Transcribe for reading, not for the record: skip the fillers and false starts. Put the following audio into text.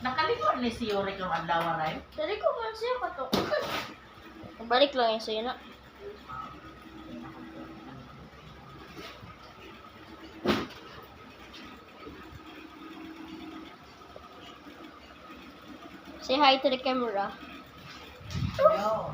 Nakalimon ni si Yuri kung adlaw ray. Dari ko man siya kato. Balik lang yung sa'yo na. Say hi to the camera. Yo.